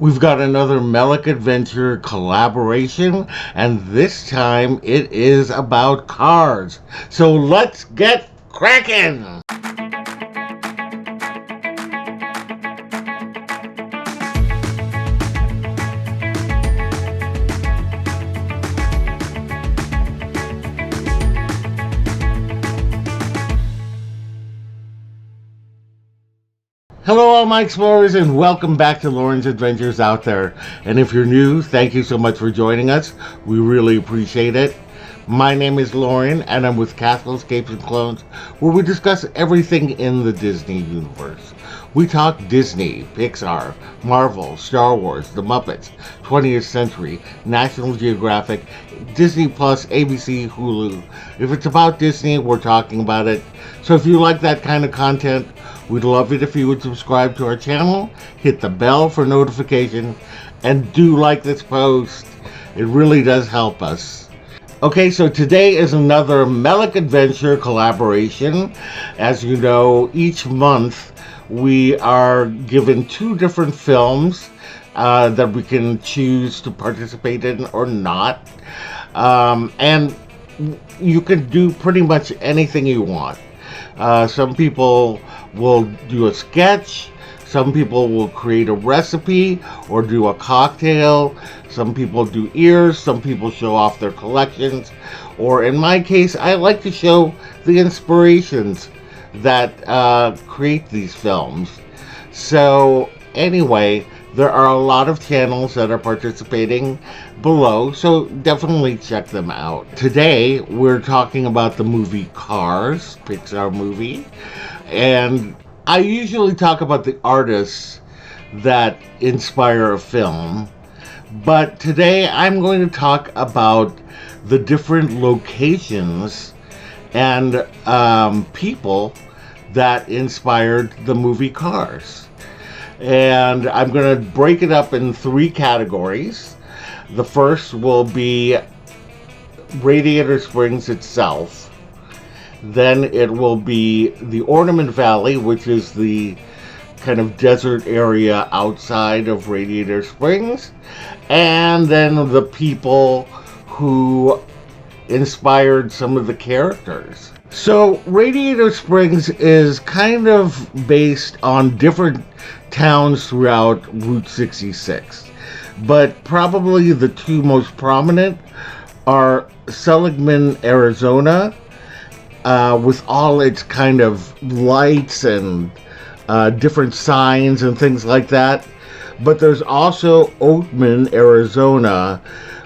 We've got another Melick Adventure collaboration, and this time it is about cars. So let's get cracking! Hello all my explorers, and welcome back to Loren's Adventures Out There. And if you're new, thank you so much for joining us. We really appreciate it. My name is Loren, and I'm with Castle Escapes and Clones, where we discuss everything in the Disney universe. We talk Disney, Pixar, Marvel, Star Wars, The Muppets, 20th Century, National Geographic, Disney Plus, ABC, Hulu. If it's about Disney, we're talking about it. So if you like that kind of content, we'd love it if you would subscribe to our channel, hit the bell for notifications, and do like this post. It really does help us. Okay, so today is another Melick Adventure collaboration. As you know, each month we are given two different films that we can choose to participate in or not. And you can do pretty much anything you want. Some people will do a sketch, some people will create a recipe or do a cocktail, some people do ears, some people show off their collections, or in my case, I like to show the inspirations that create these films. So anyway, there are a lot of channels that are participating below, so definitely check them out. Today, we're talking about the movie Cars, Pixar movie, and I usually talk about the artists that inspire a film, but today I'm going to talk about the different locations and people that inspired the movie Cars. And I'm going to break it up in three categories. The first will be Radiator Springs itself. Then it will be the Ornament Valley, which is the kind of desert area outside of Radiator Springs. And then the people who inspired some of the characters. So Radiator Springs is kind of based on different towns throughout Route 66. But probably the two most prominent are Seligman, Arizona, with all its kind of lights and different signs and things like that. But there's also Oatman, Arizona,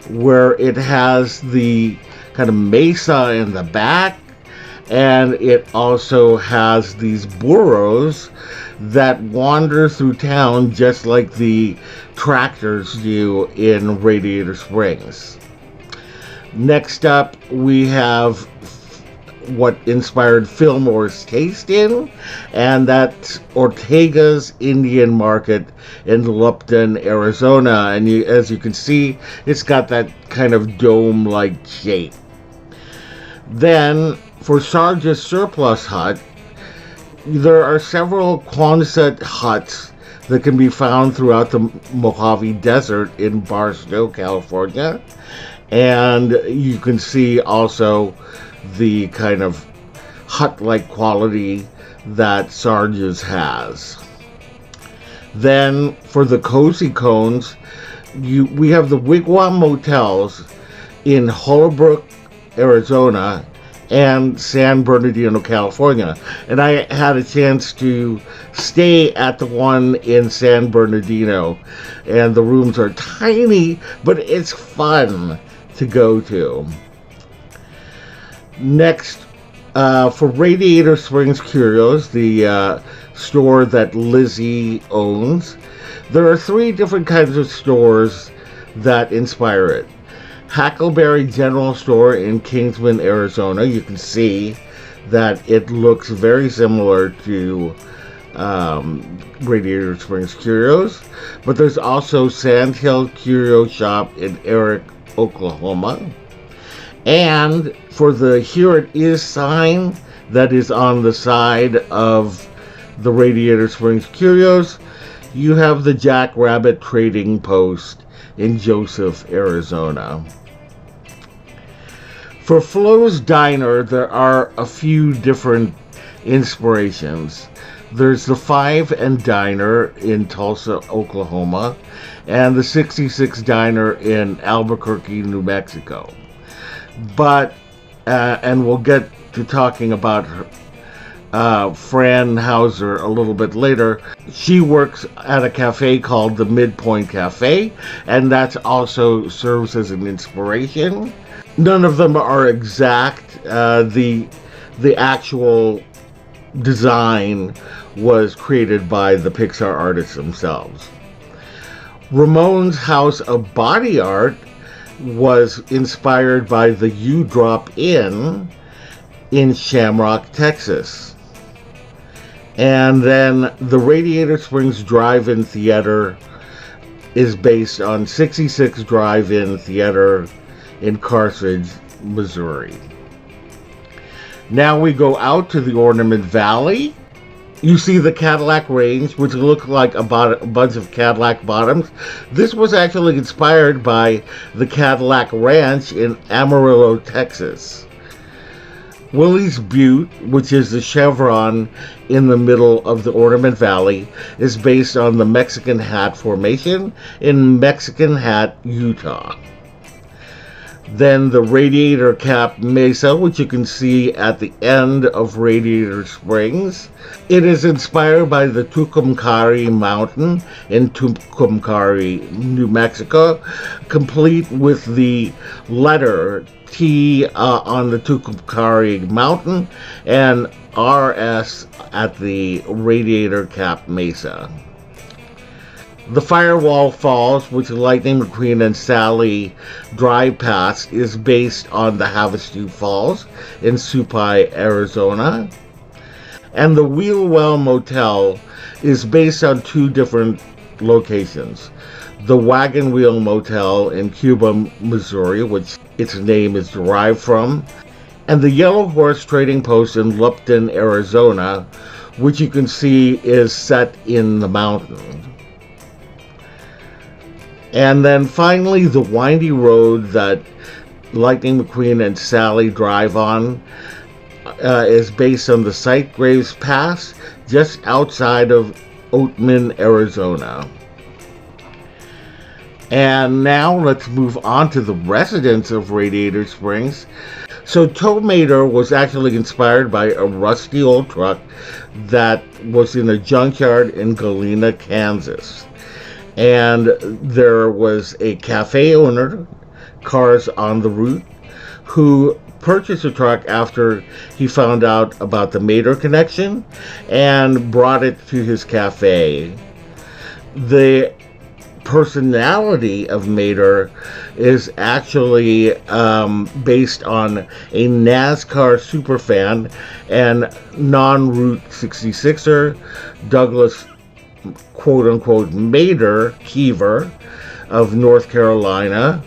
where it has the kind of mesa in the back, and it also has these burros that wander through town just like the tractors do in Radiator Springs. Next up, we have what inspired Fillmore's taste in, and that's Ortega's Indian Market in Lupton, Arizona. And as you can see, it's got that kind of dome-like shape. Then, for Sarge's Surplus Hut, there are several Quonset huts that can be found throughout the Mojave Desert in Barstow, California. And you can see also the kind of hut-like quality that Sarge's has. Then, for the Cozy Cones, we have the Wigwam Motels in Holbrook, Arizona, and San Bernardino, California. And I had a chance to stay at the one in San Bernardino, and the rooms are tiny, but it's fun to go to. Next, for Radiator Springs Curios, the store that Lizzie owns, there are three different kinds of stores that inspire it. Hackleberry General Store in Kingsman, Arizona. You can see that it looks very similar to Radiator Springs Curios. But there's also Sandhill Curio Shop in Eric, Oklahoma. And for the Here It Is sign that is on the side of the Radiator Springs Curios, you have the Jackrabbit Trading Post in Joseph, Arizona. For Flo's Diner, there are a few different inspirations. There's the 5 and Diner in Tulsa, Oklahoma, and the 66 Diner in Albuquerque, New Mexico. But, and we'll get to talking about Fran Hauser a little bit later. She works at a cafe called the Midpoint Cafe, and that also serves as an inspiration. None of them are exact. The actual design was created by the Pixar artists themselves. Ramon's House of Body Art was inspired by the U Drop Inn in Shamrock, Texas. And then the Radiator Springs Drive-In Theater is based on 66 Drive-In Theater in Carthage, Missouri. Now we go out to the Ornament Valley. You see the Cadillac Range, which look like a bunch of Cadillac bottoms. This was actually inspired by the Cadillac Ranch in Amarillo, Texas. Willie's Butte, which is the chevron in the middle of the Ornament Valley, is based on the Mexican Hat Formation in Mexican Hat, Utah. Then the Radiator Cap Mesa, which you can see at the end of Radiator Springs. It is inspired by the Tucumcari Mountain in Tucumcari, New Mexico, complete with the letter T on the Tucumcari Mountain and RS at the Radiator Cap Mesa. The Firewall Falls, which Lightning McQueen and Sally drive past, is based on the Havasu Falls in Supai, Arizona. And the Wheelwell Motel is based on 2 different locations. The Wagon Wheel Motel in Cuba, Missouri, which its name is derived from, and the Yellow Horse Trading Post in Lupton, Arizona, which you can see is set in the mountains. And then finally, the windy road that Lightning McQueen and Sally drive on is based on the Sightgraves Pass, just outside of Oatman, Arizona. And now let's move on to the residents of Radiator Springs. So Tow Mater was actually inspired by a rusty old truck that was in a junkyard in Galena, Kansas. And there was a cafe owner, Cars on the Route, who purchased a truck after he found out about the Mater connection and brought it to his cafe. The personality of Mater is actually based on a NASCAR superfan and non-Route 66er, Douglas quote-unquote Mater Keever of North Carolina,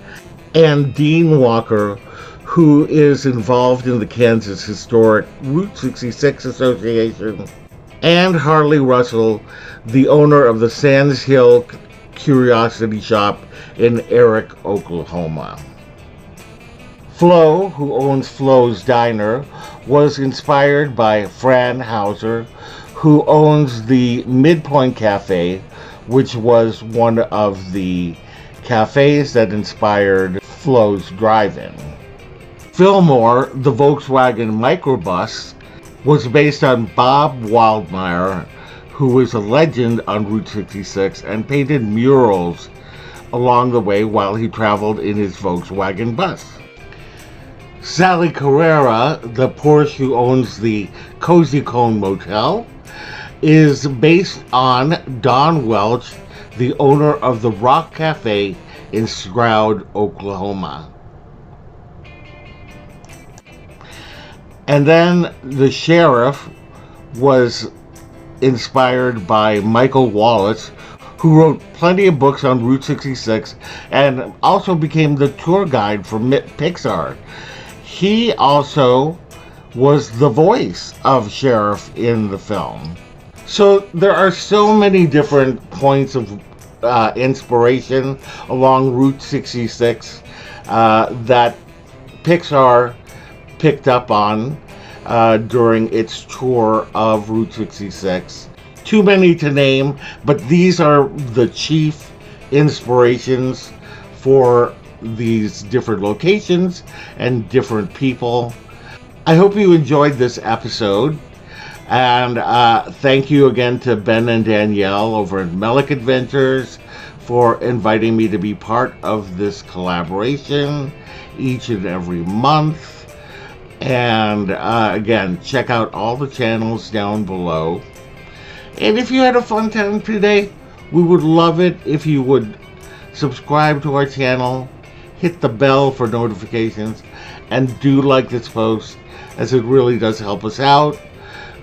and Dean Walker, who is involved in the Kansas Historic Route 66 Association, and Harley Russell, the owner of the Sands Hill Curiosity Shop in Eric, Oklahoma. Flo, who owns Flo's Diner, was inspired by Fran Hauser, who owns the Midpoint Cafe, which was one of the cafes that inspired Flo's Drive-In. Fillmore, the Volkswagen microbus, was based on Bob Wildmeyer, who was a legend on Route 66 and painted murals along the way while he traveled in his Volkswagen bus. Sally Carrera, the Porsche who owns the Cozy Cone Motel, is based on Don Welch, the owner of the Rock Cafe in Stroud, Oklahoma. And then the sheriff was inspired by Michael Wallace, who wrote plenty of books on Route 66 and also became the tour guide for Pixar. He also was the voice of Sheriff in the film. So there are so many different points of inspiration along Route 66 that Pixar picked up on during its tour of Route 66. Too many to name, but these are the chief inspirations for these different locations and different people. I hope you enjoyed this episode. And thank you again to Ben and Danielle over at Melick Adventures for inviting me to be part of this collaboration each and every month. And again, check out all the channels down below. And if you had a fun time today, we would love it if you would subscribe to our channel, hit the bell for notifications, and do like this post, as it really does help us out.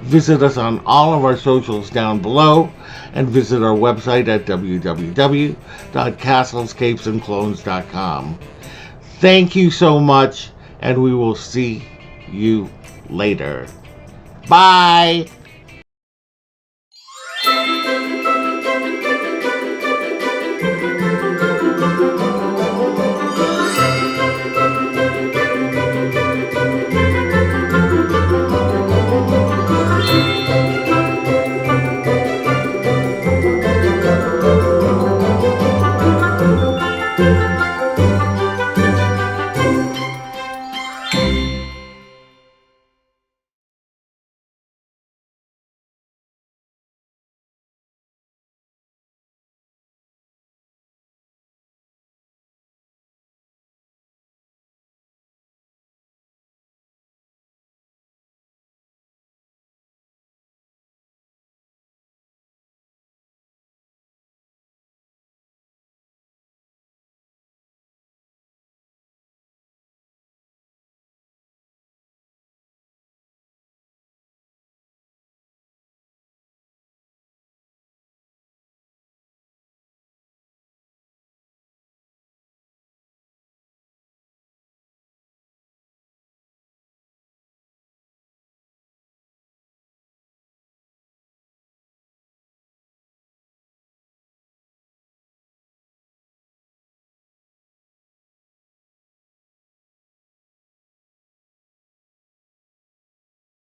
Visit us on all of our socials down below, and visit our website at www.castlescapesandclones.com. Thank you so much, and we will see you later. Bye!